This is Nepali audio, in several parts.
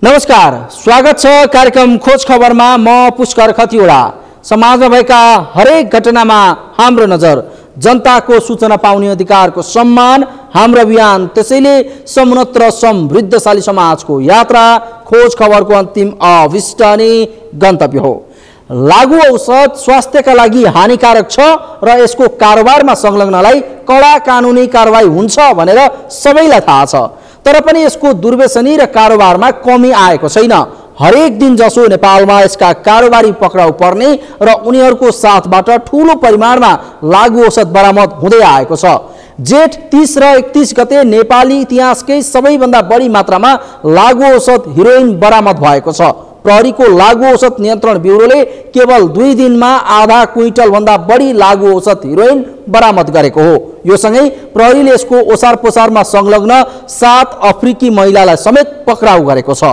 नमस्कार, स्वागत छ कार्यक्रम खोज खबरमा। म पुष्कर खतिवडा। समाजमा भएका हरेक घटनामा हाम्रो नजर, जनताको सूचना पाउने अधिकारको सम्मान हाम्रो अभियान। त्यसैले समुन्नत र समृद्धशाली समाजको यात्रा खोज खबरको अन्तिम अभिष्ट अनि गन्तव्य हो। लागू औषध स्वास्थ्यका लागि हानिकारक छ र यसको कारोबारमा संलग्नलाई कडा कानुनी कारबाही हुन्छ भनेर सबैलाई थाहा छ। तर पनि यसको दुर्व्यसनी र कारोबारमा कमी आएको छैन। हरेक दिन जसो नेपालमा यसका कारोबारी पक्राउ पर्ने र उनीहरूको साथबाट ठूलो परिमाणमा लागू औषध बरामद हुँदै आएको छ। जेठ 30 र 31 गते नेपाली इतिहासकै सबैभन्दा बढी मात्रामा लागू औषध हिरोइन बरामद भएको छ। प्रहरीको लागू औषध नियन्त्रण ब्युरोले केवल 2 दिनमा आधा क्विन्टल भन्दा बढी लागू औषध हिरोइन बरामद गरेको हो। यो सँगै प्रहरीले यसको ओसार पोसारमा संलग्न 7 अफ्रिकी महिलालाई समेत पक्राउ गरेको छ।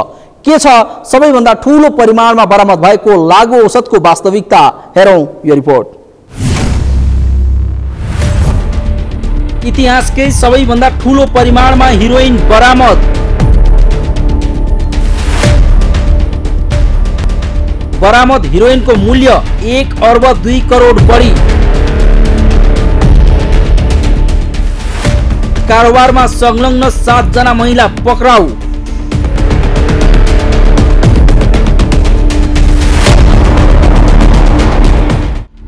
के छ सबैभन्दा ठूलो परिमाणमा बरामद भएको लागू औषधको वास्तविकता, हेरौं यो रिपोर्ट। इतिहासकै सबैभन्दा ठूलो परिमाणमा हिरोइन बरामद। बरामद हिरोइनको मूल्य 1 अर्ब 2 करोड बढी। कारोबारमा संलग्न 7 जना महिला पक्राउ।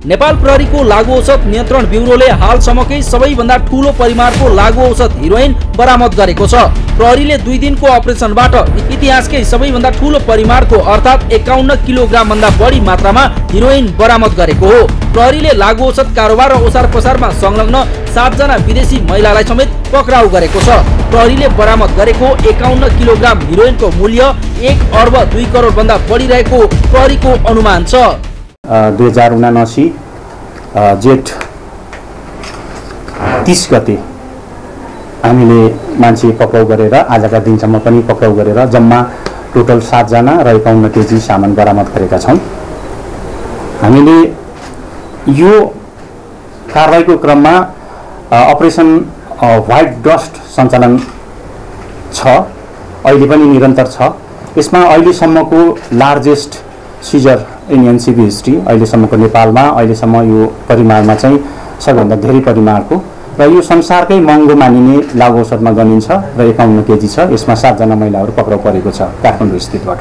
नेपाल प्रहरीको लागू औषध नियन्त्रण ब्युरोले हालसम्मकै सबैभन्दा ठूलो परिमाणको लागू औषध हिरोइन बरामद गरेको छ। प्रहरीले 2 दिनको अपरेसनबाट इतिहासकै सबैभन्दा ठूलो परिमाणको अर्थात् 51 किलोग्राम भन्दा बढी मात्रामा हिरोइन बरामद गरेको हो। प्रहरीले लागू औषध कारोबार र ओसार पसारमा संलग्न 7 जना विदेशी महिलालाई समेत पक्राउ गरेको छ। प्रहरीले बरामद गरेको 51 किलोग्राम हिरोइनको मूल्य 1 अर्ब 2 करोड भन्दा बढी रहेको प्रहरीको अनुमान छ। 2079 जेठ 30 गते हामीले मान्छे पक्राउ गरेर आजका दिनसम्म पनि पक्राउ गरेर जम्मा टोटल 7 जना र 51 केजी सामान बरामद गरेका छौं। हामीले यो कारबाहीको क्रममा अपरेसन व्हाइट डस्ट सञ्चालन छ, अहिले पनि निरन्तर छ। यसमा अहिलेसम्मको largest seizure in NCB history अहिलेसम्मको नेपालमा अहिलेसम्म यो परिमाणमा चाहिँ सबैभन्दा धेरै परिमाणको र यो संसारकै महँगो मानिने लागू औषधमा गनिन्छ र 51 केजी छ। यसमा 7 जना महिलाहरू पक्राउ परेको छ काठमाडौँ स्थितबाट।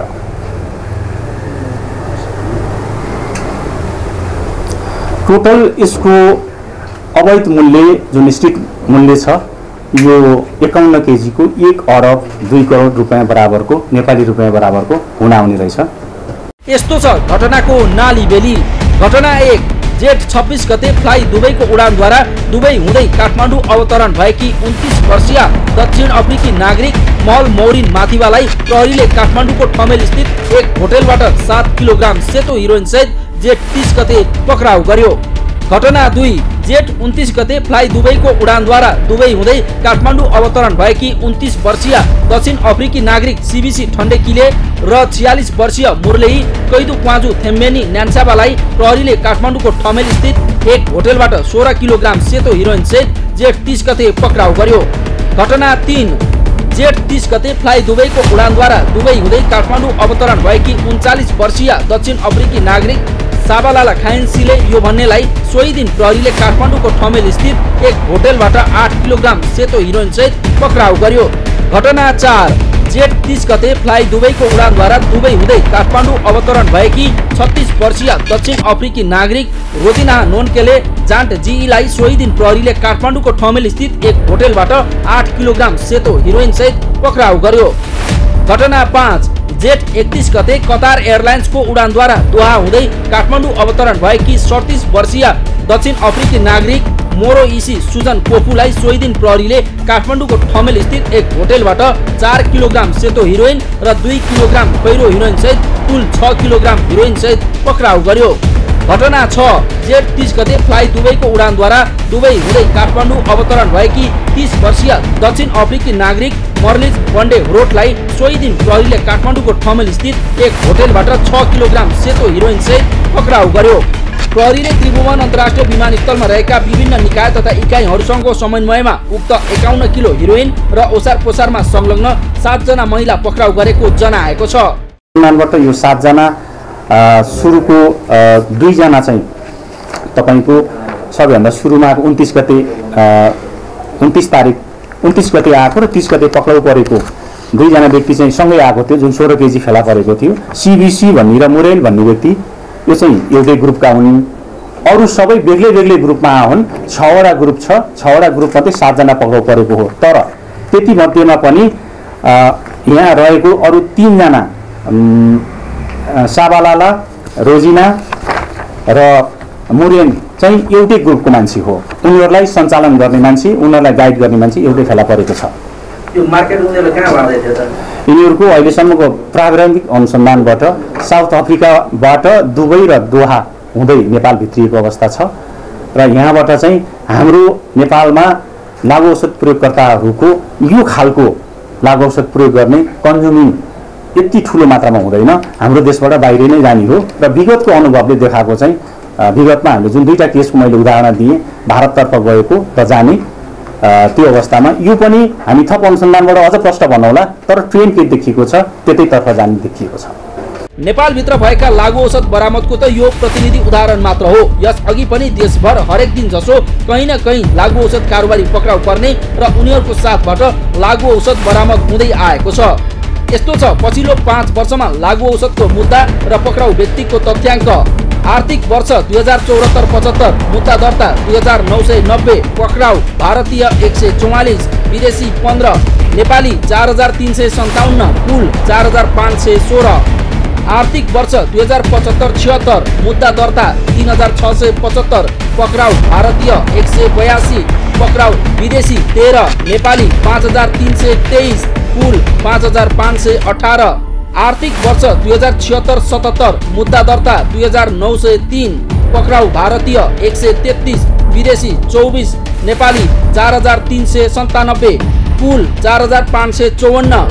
टोटल यसको अवैध मूल्य जुन स्थित मूल्य छ यो 51 केजीको 1 अर्ब 2 करोड रुपैयाँ बराबरको नेपाली रुपैयाँ बराबरको हुन आउने रहेछ। यस्तो छ घटनाको नालीबेली। घटना 1, जेठ 26 गते फ्लाइ दुबईको उडानद्वारा दुबई हुँदै काठमाडौँ अवतरण भएकी 29 वर्षीय दक्षिण अफ्रिकी नागरिक मल मौरिन माथिवालाई प्रहरीले काठमाडौँको ठमेल स्थित एक होटलबाट 7 किलोग्राम सेतो हिरोइन सहित जेठ 30 गते पक्राउ गर्यो। घटना 2, जेठ 29 गते फ्लाइ दुबईको उडानद्वारा दुबई हुँदै काठमाडौँ अवतरण भएकी 29 वर्षीय दक्षिण अफ्रिकी नागरिक सीबीसी ठण्डेकीले र 46 वर्षीय मुरलेही कैदु क्वाजु थेम्बेनी न्यान्साबालाई प्रहरीले काठमाडौँको ठमेल स्थित एक होटलबाट 16 किलोग्राम सेतो हिरोइन सहित जेठ 30 गते पक्राउ गर्यो। घटना 3, जेठ 30 गते फ्लाइ दुबईको उडानद्वारा दुबई हुँदै काठमाडौँ अवतरण भएकी 39 वर्षीय दक्षिण अफ्रिकी नागरिक साबालाला खाइन्सीले यो भन्नेलाई सोही दिन प्रहरीले काठमाडौँको ठमेल स्थित एक होटलबाट 8 किलोग्राम सेतो हिरोइन सहित पक्राउ गर्यो। घटना 4, जेठ 30 गते फ्लाइ दुबईको उडानद्वारा दुबई हुँदै काठमाडौँ अवतरण भएकी 36 वर्षीय दक्षिण अफ्रिकी नागरिक रोजिना नोन्केले जान्ट जीईलाई सोही दिन प्रहरीले काठमाडौँको ठमेल स्थित एक होटलबाट 8 किलोग्राम सेतो हिरोइन सहित पक्राउ गर्यो। घटना 5, जेठ 31 गते कतार एयरलाइन्सको उडानद्वारा दोहा हुँदै काठमाडौँ अवतरण भएकी 37 वर्षीय दक्षिण अफ्रिकी नागरिक मोरो इसी सुजन कोफुलाई सोही दिन प्रहरीले काठमाडौँको ठमेल स्थित एक होटलबाट 4 किलोग्राम सेतो हिरोइन र 2 किलोग्राम खैरो हिरोइन सहित कुल 6 किलोग्राम हिरोइन सहित पक्राउ गर्यो। घटना 6 जेठ 30 गते फ्लाइ दुबईको उडानद्वारा दुबई हुँदै काठमाडौँ अवतरण भएकी 30 वर्षीय दक्षिण अफ्रिकी नागरिक मर्लिज वन्डे रोटलाई सोही दिन प्रहरीले काठमाडौँको ठमेल स्थित एक होटलबाट 6 किलोग्राम सेतो हिरोइन सहित पक्राउ गर्यो। प्रहरीले त्रिभुवन अन्तर्राष्ट्रिय विमानस्थलमा रहेका विभिन्न निकाय तथा इकाइहरूसँगको समन्वयमा उक्त 51 किलो हिरोइन र ओसार पोसारमा संलग्न 7 जना महिला पक्राउ गरेको जनाएको छ। विमानबाट यो 7 जना सुरुको 2 जना चाहिँ तपाईको सबैभन्दा सुरुमा 29 गते 29 गते आएको र 30 गते पक्राउ परेको 2 जना व्यक्ति चाहिँ सँगै आएको थियो, जुन 16 केजी फेला परेको थियो। सीबीसी भन्ने र मोरेल भन्ने व्यक्ति यो चाहिँ एउटै ग्रुपका हुन्। अरू सबै बेग्लै बेग्लै ग्रुपमा हुन्। 6 वटा ग्रुप छ, 6 वटा ग्रुप मध्ये 7 जना पक्राउ परेको हो। तर त्यति मध्येमा पनि यहाँ रहेको अरू 3 जना साबालाला, रोजिना र मुरेन चाहिँ एउटै ग्रुपको मान्छे हो। उनीहरूलाई सञ्चालन गर्ने मान्छे, उनीहरूलाई गाइड गर्ने मान्छे एउटै फेला परेको छ। यो मार्केट उनीहरूले कहाँ बाँड्दै थियो त? यिनीहरूको अहिलेसम्मको प्रारम्भिक अनुसन्धानबाट साउथ अफ्रिकाबाट दुबई र दोहा हुँदै नेपाल भित्रिएको अवस्था छ र यहाँबाट चाहिँ हाम्रो नेपालमा लागु औषध प्रयोगकर्ताहरूको यो खालको लागु औषध प्रयोग गर्ने कन्ज्युमिङ यति ठुलो मात्रामा हुँदैन, हाम्रो देशबाट बाहिर नै जाने हो। र विगतको अनुभवले देखाएको चाहिँ विगतमा हामीले जुन 2टा केसको मैले उदाहरण दिएँ, भारततर्फ गएको र जाने त्यो अवस्थामा यो पनि हामी थप अनुसन्धानबाट अझ प्रष्ट बनाउला, तर ट्रेन के देखिएको छ त्यतैतर्फ जाने देखिएको छ। नेपालभित्र भएका लागु औषध बरामदको त यो प्रतिनिधि उदाहरण मात्र हो। यस अघि पनि देशभर हरेक दिन जसो कहीँ न कहीँ लागु औषध कारोबारी पक्राउ पर्ने र उनीहरूको साथबाट लागु औषध बरामद हुँदै आएको छ। यस्तो छ पछिल्लो 5 वर्षमा लागु औषधको मुद्दा र पक्राउ व्यक्तिको तथ्याङ्क। आर्थिक वर्ष 2074-75 मुद्दा दर्ता 2990, पक्राउ भारतीय 144, विदेशी 15, नेपाली 4357, कुल 4516। आर्थिक वर्ष 2075-76 मुद्दा दर्ता 3675, पक्राउ भारतीय 182, पक्राउ विदेशी 13, नेपाली 5323, कुल 5518। आर्थिक वर्ष 2076-77 मुद्दा दर्ता 2903, पक्राउ भारतीय 133, विदेशी 24, नेपाली 4397, कुल 4554।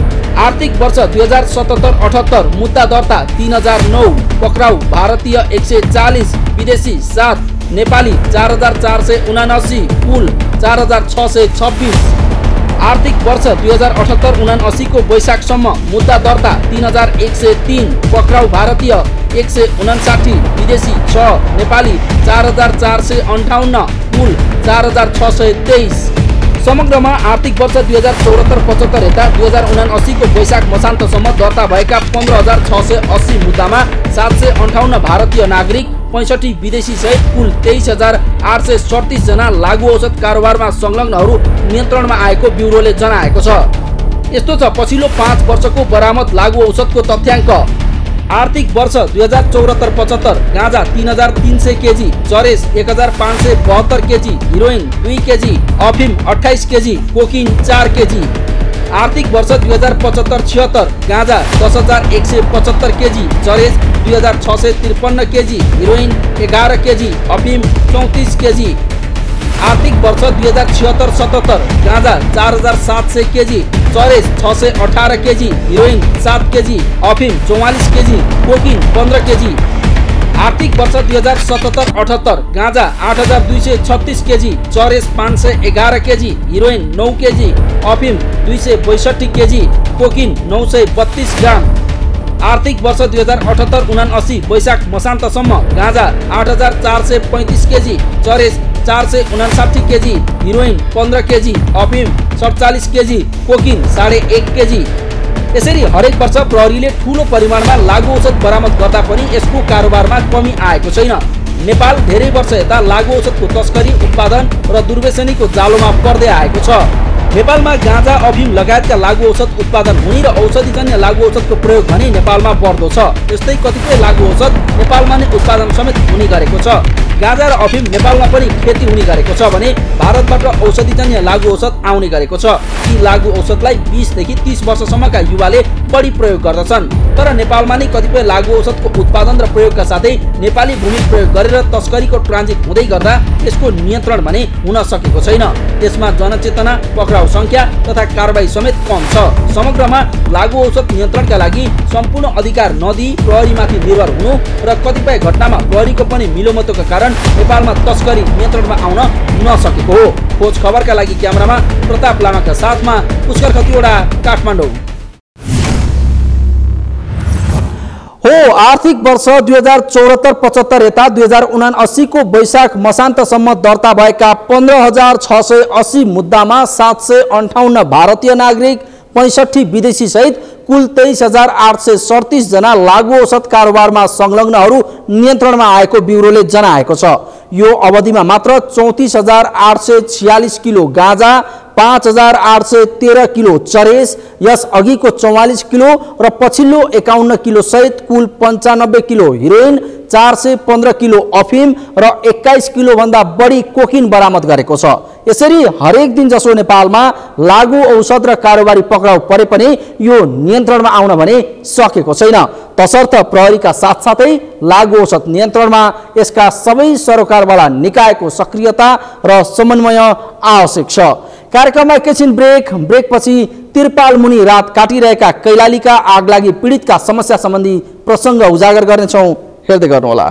आर्थिक वर्ष 2077-78 मुद्दा दर्ता 3009, पक्राउ भारतीय 140, विदेशी 7, नेपाली 4479, कुल 4626। आर्थिक वर्ष 2078-79 को वैशाखसम्म मुद्दा दर्ता 3103, पक्राउ भारतीय 159, विदेशी 6, नेपाली 4458, कुल 4623। समग्रमा आर्थिक वर्ष 2074-75 यता 2079 को वैशाख मसान्तसम्म दर्ता भएका 15680 मुद्दामा 758 भारतीय नागरिक, 65 विदेशी सहित कुल 23837 जना लागु औषध कारोबारमा संलग्नहरू नियन्त्रणमा आएको ब्युरोले जनाएको छ। यस्तो छ पछिल्लो 5 वर्षको बरामद लागु औषधको तथ्याङ्क। आर्थिक वर्ष 2074-75 गाँजा 3300 केजी, चरेस 1572 केजी, हिरोइन 2 केजी, अफिम 28 केजी, कोकिन 4 केजी। आर्थिक वर्ष 2075-76 गाँजा 10175 केजी, चरेस 2653 केजी, हिरोइन 11 केजी, अफिम 34 केजी। आर्थिक वर्ष 2076-77 गाँजा 4700 केजी, चरेस 618 केजी, हिरोइन 7 केजी, अफिम 44 केजी, कोकिन 15 केजी। आर्थिक वर्ष 2077-78 गाँजा 8236 केजी, चरेस 511 केजी, हिरोइन 9 केजी, अफिम 262 केजी, कोकिन 932 ग्राम। आर्थिक वर्ष 2078-79 वैशाख मसान्तसम्म गाँजा 8435 केजी, चरेस 459 केजी, हिरोइन 15 केजी, अफिम 47 केजी, कोकिन 1.5 केजी। यसरी हरेक वर्ष प्रहरीले ठूलो परिमाणमा लागु औषध बरामद गर्दा पनि यसको कारोबारमा कमी आएको छैन। नेपाल धेरै वर्ष यता लागु औषधको तस्करी, उत्पादन र दुर्व्यसनीको जालोमा पर्दै आएको छ। नेपालमा गाँजा, अफिम लगायतका लागु औषध उत्पादन हुने र औषधिजन्य लागु औषधको प्रयोग भने नेपालमा बढ्दो छ। यस्तै कतिपय लागु औषध नेपालमा नै उत्पादन समेत हुने गरेको छ। गाँजा र अफिम नेपालमा पनि खेती हुने गरेको छ भने भारतबाट औषधिजन्य लागु औषध आउने गरेको छ। यी लागु औषधलाई 20 देखि 30 वर्षसम्मका युवाले बढी प्रयोग गर्दछन्। तर नेपालमा नै कतिपय लागु औषधको उत्पादन र प्रयोगका साथै नेपाली भूमि प्रयोग गरेर तस्करीको ट्रान्जिट हुँदै गर्दा यसको नियन्त्रण भने हुन सकेको छैन। यसमा जनचेतना, पक्राउ संख्या तथा कारबाही समेत कम छ। समग्रमा लागु औषध नियन्त्रणका लागि सम्पूर्ण अधिकार नदिई प्रहरीमाथि निर्भर हुनु र कतिपय घटनामा प्रहरीको पनि मिलोमतोका कारण नेपालमा तस्करी नियन्त्रणमा आउन नसकेको हो। खोज खबरका लागि क्यामेरामा प्रताप लामाका साथमा पुष्कर खतिवडा, काठमाडौँ। हो आर्थिक वर्ष 2074-75 यता 2079 को वैशाख मसान्तसम्म दर्ता भएका 15,680 मुद्दामा 758 भारतीय नागरिक, 65 विदेशी सहित कुल 23,837 जना लागु औषध कारोबारमा संलग्नहरू नियन्त्रणमा आएको ब्युरोले जनाएको छ। यो अवधिमा मात्र 34,846 किलो गाँजा, 5,813 किलो चरेस, यस अघिको 44 किलो र पछिल्लो 51 किलो सहित कुल 95 किलो हिरोइन, 415 किलो अफिम र 21 किलो भन्दा बढी कोकिन बरामद गरेको छ। यसरी हरेक दिन जसो नेपालमा लागु औषध र कारोबारी पक्राउ परे पनि यो नियन्त्रणमा आउन भने सकेको छैन। तसर्थ प्रहरीका साथसाथै लागु औषध नियन्त्रणमा यसका सबै सरकारवाला निकायको सक्रियता र समन्वय आवश्यक छ। कार्यक्रममा एकैछिन ब्रेकपछि तिरपाल मुनि रात काटिरहेका कैलालीका आगलागी पीडितका समस्या सम्बन्धी प्रसङ्ग उजागर गर्नेछौँ। हेर्दै गर्नुहोला।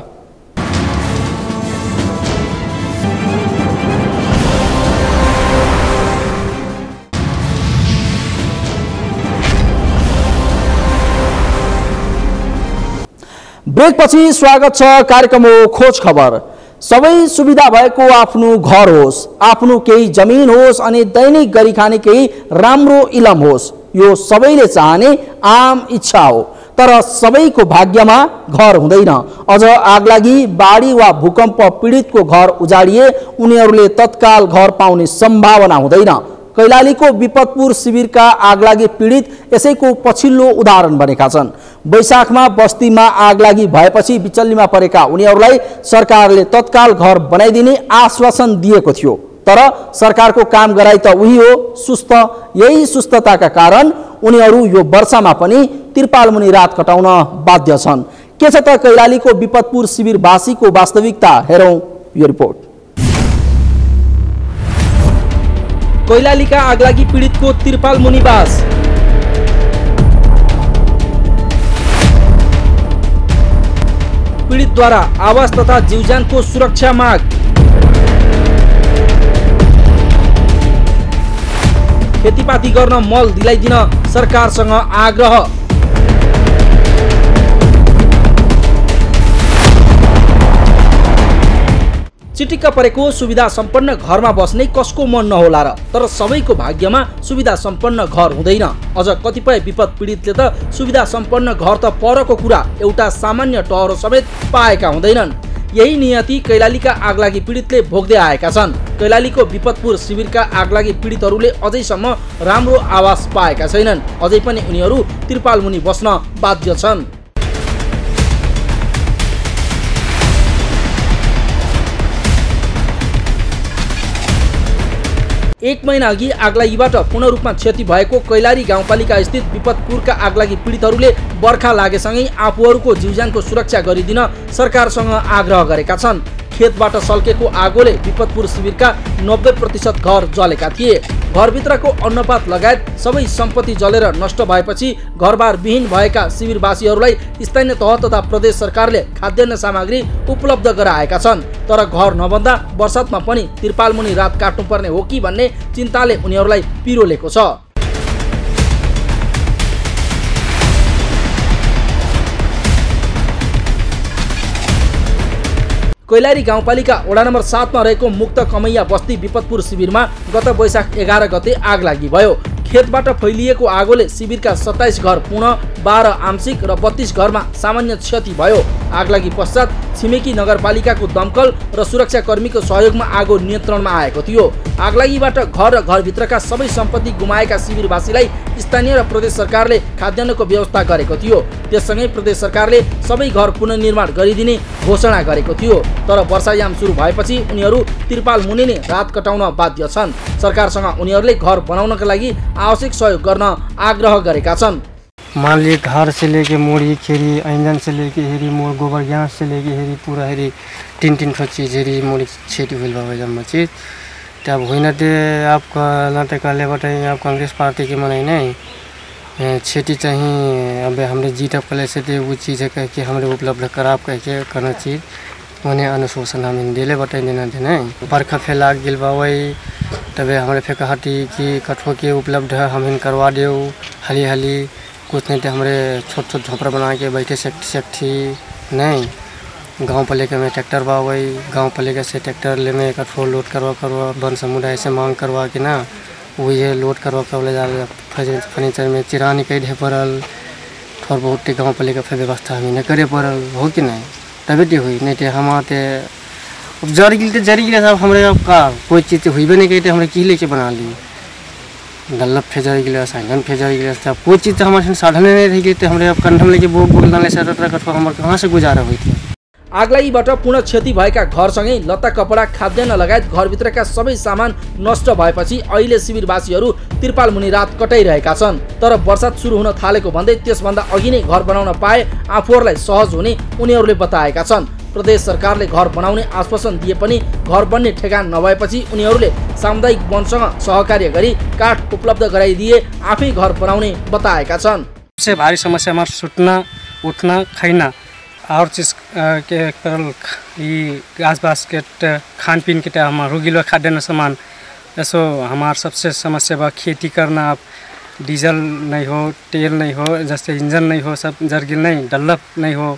ब्रेकपछि स्वागत छ। कार्यक्रम हो खोज खबर। सबै सुविधा भएको आफ्नो घर होस्, आफ्नो केही जमिन होस् अनि दैनिक गरी खाने केही राम्रो इलम होस्, यो सबैले चाहने आम इच्छा हो। तर सबैको भाग्यमा घर हुँदैन। अझ आगलागी, बाढी वा भूकम्प पीडितको घर उजाडिए उनीहरूले तत्काल घर पाउने सम्भावना हुँदैन। कैलालीको विपतपुर शिविरका आगलागी पीडित यसैको पछिल्लो उदाहरण बनेका छन्। वैशाखमा बस्तीमा आगलागी भएपछि बिचल्लीमा परेका उनीहरूलाई सरकारले तत्काल घर बनाइदिने आश्वासन दिएको थियो। तर सरकारको काम गराइ त उही हो, सुस्त। यही सुस्तताका कारण उनीहरू यो वर्षमा पनि तिरपालमुनि रात कटाउन बाध्य छन्। के छ त कैलालीको विपतपुर शिविरवासीको वास्तविकता, हेरौँ यो रिपोर्ट। कैलालीका आगलागी पीडितको तिरपालमुनि बास। पीडितद्वारा आवास तथा जीवज्यानको सुरक्षा माग। खेतीपाती गर्न मल दिलाइदिन सरकारसँग आग्रह। चिटिक्क परेको सुविधा सम्पन्न घरमा बस्ने कसको मन नहोला र, तर सबैको भाग्यमा सुविधा सम्पन्न घर हुँदैन। अझ कतिपय विपद पीडितले त सुविधा सम्पन्न घर त परको कुरा, एउटा सामान्य टहरो समेत पाएका हुँदैनन्। यही नियति कैलालीका आगलागी पीडितले भोग्दै आएका छन्। कैलालीको विपतपुर शिविरका आगलागी पीडितहरूले अझैसम्म राम्रो आवास पाएका छैनन्। अझै पनि उनीहरू तिरपालमुनि बस्न बाध्य छन्। एक महिना अघि आगलागीबाट पूर्ण रूपमा क्षति भएको कैलाली गाउँपालिका स्थित विपतपुरका आगलागी पीडितहरूले बर्खा लागेसँगै आफूहरूको जीवज्यानको सुरक्षा गरिदिन सरकारसँग आग्रह गरेका छन्। खेतबाट सल्केको आगोले विपतपुर शिविरका 90% घर जलेका थिए। घरभित्रको अन्नपात लगायत सबै सम्पत्ति जलेर नष्ट भएपछि घरबार विहीन भएका शिविरवासीहरूलाई स्थानीय तह तथा प्रदेश सरकारले खाद्यान्न सामग्री उपलब्ध गराएका छन्। तर घर नबन्दा वर्षातमा पनि तिरपालमुनि रात काट्नुपर्ने हो कि भन्ने चिन्ताले उनीहरूलाई पिरोलेको छ। कैलाली गाउँपालिका वडा नम्बर 7 मा रहेको मुक्त कमैया बस्ती विपतपुर शिविरमा गत वैशाख 11 गते आग लागि भयो। खेतबाट फैलिएको आगोले शिविरका 27 घर पुनः 12 आंशिक र 32 घरमा सामान्य क्षति भयो। आगलागी पश्चात छिमेकी नगरपालिकाको दमकल र सुरक्षाकर्मीको सहयोगमा आगो नियन्त्रणमा आएको थियो। आगलागीबाट घर र घरभित्रका सबै सम्पत्ति गुमाएका शिविरवासीलाई स्थानीय र प्रदेश सरकारले खाद्यान्नको व्यवस्था गरेको थियो। त्यससँगै प्रदेश सरकारले सबै घर पुनर्निर्माण गरिदिने घोषणा गरेको थियो। तर वर्षायाम सुरु भएपछि उनीहरू तिरपाल मुनिने रात कटाउन बाध्य छन्। सरकारसँग उनीहरूले घर बनाउनका लागि आवश्यक सहयोग गर्न आग्रह गरेका छन्। मान लीजिए घर से लेके मूड़ी खेरी इंजन से लेके हेरी मोड़ गोबर गैस से लेके हेरी पूरा हेरी तीन ठो चीज़ हेरी मूड़ी छेटी हुई बाबा जम्मा चीज़ तब हुई ना ते आपका लाते काले बताइए आप कांग्रेस पार्टी के मनाई नहीं छेटी चाहिए अब हमने जीत अब कले से वो चीज़ है कह के हमने उपलब्ध करा कह के करना चीज़ उन्हें अनुशोषण हम दिले बताई देना थे नहीं बरखा फैला गिल बाई तबे हमारे फेंकाहटी की कठों के उपलब्ध हम इन करवा दे हाली हाली कुछ नहीं थे हमारे छोट झोपड़ा बना के बैठे सेक्टी नहीं गांव पालिका में ट्रैक्टर बावई गांव पालिका से ट्रैक्टर ले में कठोर लोड करवा वन समुदाय से मांग करवा के ना वही लोड करवा ले जा फर्नीचर में चिरानी कई ढे पड़ल थोड़ा बहुत गाँव पालिका फिर व्यवस्था हमें न करे पड़ल हो कि नहीं तभी हुई नहीं थे हमारे जरी गिले सब हमारे अब का कोई चीज़ हुई भी नहीं कही थे हमारे की लेके बना ली डल्लप फेजर गिलास आंगन फेजर गिलास था कोई चीज़ तो हमारे साधन नहीं रह गई थे हमारे अब कंठम लेके बोक डाले कठवा हमारे कहाँ से गुजारा हुई थी। आगलागीबाट पूर्ण क्षति भएका घरसँगै लत्ता कपडा खाद्यान्न लगायत घरभित्रका सबै सामान नष्ट भएपछि अहिले शिविरवासीहरू तिरपाल मुनि रात कटाइरहेका छन्। तर वर्षात सुरु हुन थालेको भन्दै त्यसभन्दा अघि नै घर बनाउन पाए आफूहरूलाई सहज हुने उनीहरूले बताएका छन्। प्रदेश सरकारले घर बनाउने आश्वासन दिए पनि घर बन्ने ठेगान नभएपछि उनीहरूले सामुदायिक वनसँग सहकार्य गरी काठ उपलब्ध गराइदिए आफै घर बनाउने बताएका छन्। सबसे भारी समस्या हमारा सुटना उठना खाना और चीज़ के घास बास्केट खान पीन के टाइम हमारा रोगिलो खाद्यान्न सामान ऐसो हमार सबसे समस्या बा खेती करना आप डीजल नहीं हो तेल नहीं हो जैसे इंजन नहीं हो सब जरगिल नहीं डल्लप नहीं हो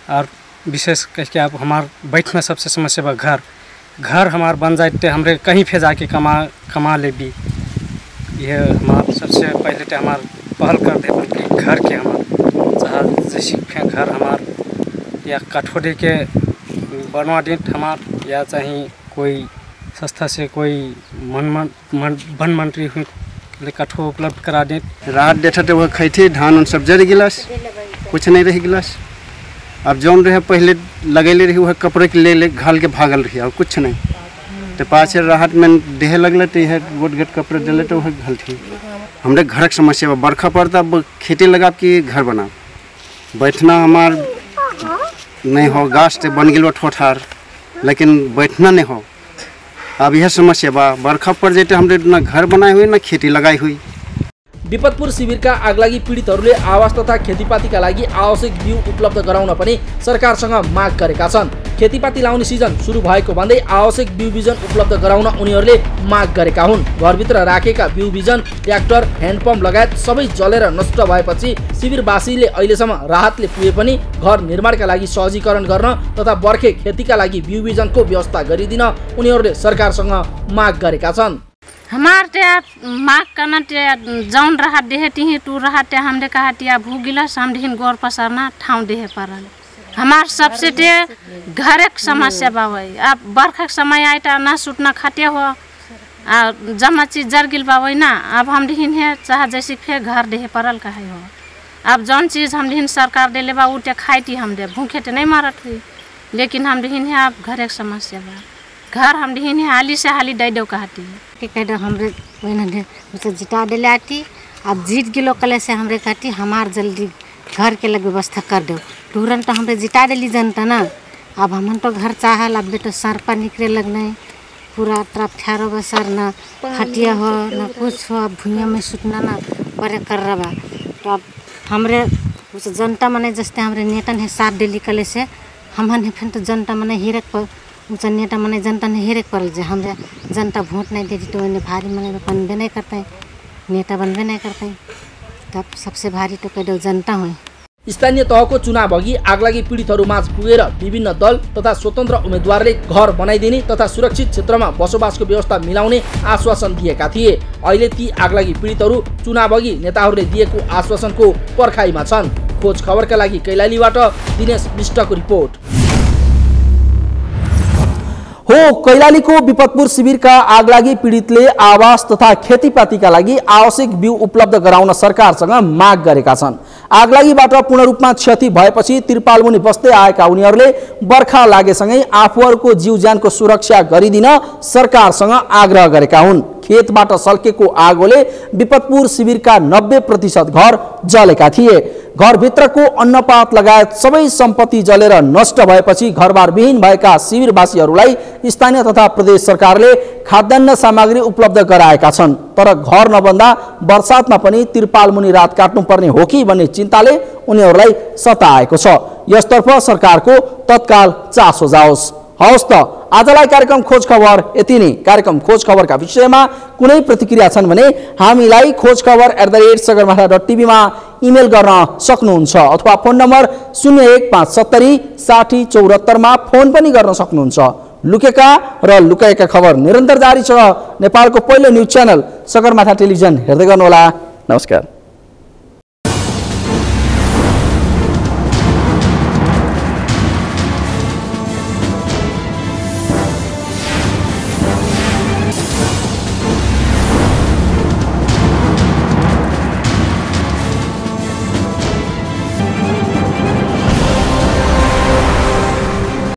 और विशेष करके आप हमार बैठना सबसे समस्या बा घर हमार बन जाते हमरे कहीं फे जाके कमा ले भी ये हमार सबसे पहले तो हमार पहल कर दे घर के हमार चाहे जैसे घर हमार या कठोरे के बनवा दे हमार या चाहे कोई संस्था से कोई वन मंत्री हुई कठो उपलब्ध करा दे। रात देता तो वह खैथे धान उन सब जर गिलास कुछ नहीं रही गिलास अब जौन रहे पहले लगेले रही वह कपड़े के ले घाल के भागल रही और कुछ नहीं तो पाँच राहत में देह लगल तो यह गोट गेट कपड़े दिले तो वह घल थी। हमारे घर की समस्या बरखा पड़ता अब खेती लगा कि घर बना बैठना हमार नहीं हो गाछ से बन गए ठोठार लेकिन बैठना नहीं हो अब यह समस्या बा बरखा पड़ जाते हमरे ना घर बनाए हुए ना खेती लगाई हुई। विपतपुर शिविरका आगलागी पीडितहरूले आवास तथा खेतीपातीका लागि आवश्यक बिउ उपलब्ध गराउन पनि सरकारसँग माग गरेका छन्। खेतीपाती लाउने सिजन सुरु भएको भन्दै आवश्यक बिउ बिजन उपलब्ध गराउन उनीहरूले माग गरेका हुन्। घरभित्र राखेका बिउ बिजन ट्र्याक्टर ह्यान्डपम्प लगायत सबै जलेर नष्ट भएपछि शिविरवासीले अहिलेसम्म राहतले पुगे पनि घर निर्माणका लागि सहजीकरण गर्न तथा बर्खे खेतीका लागि बिउ बिजनको व्यवस्था गरिदिन उनीहरूले सरकारसँग माग गरेका छन्। हमार ते माग करना ते जौन रहा देहे ती टू रहा ते हमरे कहा टिया भूगिलस हम दिन गौर पसरना ठाव देहे परल हमार सबसे ते घर एक समस्या बावई अब बरखा समय आइटा ना सुटना खाते हो जमा चीज जर गिल बावई ना अब हम दिन है चाहे जैसे फिर घर देहे परल कहे हो अब जौन चीज हम दिन सरकार दे ले बा उठे खाई हम दे भूखे ते नहीं मारत हुई लेकिन हम दिन है अब घर एक समस्या बा घर हम दिन है हाली से हाली दे दो कहती के कह दो हमरे वही उसे जिता दिले आती अब जीत गिलो कले से हमरे कहती हमार जल्दी घर के लग व्यवस्था कर दो तुरंत तो हमरे जिता दिली जनता ना अब हमन तो घर चाहल अब तो सर पर निकले लगने पूरा तरफ ठहरो बा सर ना खटिया हो ना कुछ हो अब भूमिया में सुटना ना बड़े कर रहा तो अब हमरे उस जनता मने जस्ते हमरे नेतन है साथ दिली कले से हमन फिर तो जनता मने हिरक पर ऊँचा नेता मने जनता ने हेरे पड़ल जे हमारे जनता वोट नहीं देती तो उन्हें भारी मने बनबे नहीं करते नेता बनबे नहीं करते तब सबसे भारी तो कह दो जनता हुई। स्थानीय तहको चुनाव अघि आगलागी पीडितहरूमाझ पुगेर विभिन्न दल तथा स्वतन्त्र उम्मेद्वारले घर बनाइदिने तथा सुरक्षित क्षेत्रमा बसोबासको व्यवस्था मिलाउने आश्वासन दिएका थिए। अहिले ती आगलागी पीडितहरू चुनाव अघि नेताहरूले दिएको आश्वासनको पर्खाइमा छन्। खोज खबरका लागि कैलालीबाट दिनेश विष्टको रिपोर्ट। हो कैलालीको विपतपुर शिविरका आगलागी पीडितले आवास तथा खेतीपातीका लागि आवश्यक बिउ उपलब्ध गराउन सरकारसँग माग गरेका छन्। आगलागीबाट पूर्ण रूपमा क्षति भएपछि तिरपालमुनि बस्दै आएका उनीहरूले बर्खा लागेसँगै आफूहरूको जीव ज्यानको सुरक्षा गरिदिन सरकारसँग आग्रह गरेका हुन्। खेतबाट सल्केको आगोले विपतपुर शिविरका 90% घर जलेका थिए। घरभित्रको अन्नपात लगायत सबै सम्पत्ति जलेर नष्ट भएपछि घरबार विहीन भएका शिविरवासीहरूलाई स्थानीय तथा प्रदेश सरकारले खाद्यान्न सामग्री उपलब्ध गराएका छन्। तर घर नबन्दा वर्षातमा पनि तिरपालमुनि रात काट्नुपर्ने हो कि भन्ने चिन्ताले उनीहरूलाई सताएको छ। यसतर्फ सरकारको तत्काल चासो जाओस्। हवस् त आजलाई कार्यक्रम खोज खबर यति नै। कार्यक्रम खोज खबरका विषयमा कुनै प्रतिक्रिया छन् भने हामीलाई khojkhabar@sagarmatha.tv मा इमेल गर्न सक्नुहुन्छ अथवा फोन नम्बर 01570 60 74 मा फोन पनि गर्न सक्नुहुन्छ। लुकेका र लुकाएका खबर निरन्तर जारी छ। नेपालको पहिलो न्युज च्यानल सगरमाथा टेलिभिजन हेर्दै गर्नुहोला। नमस्कार।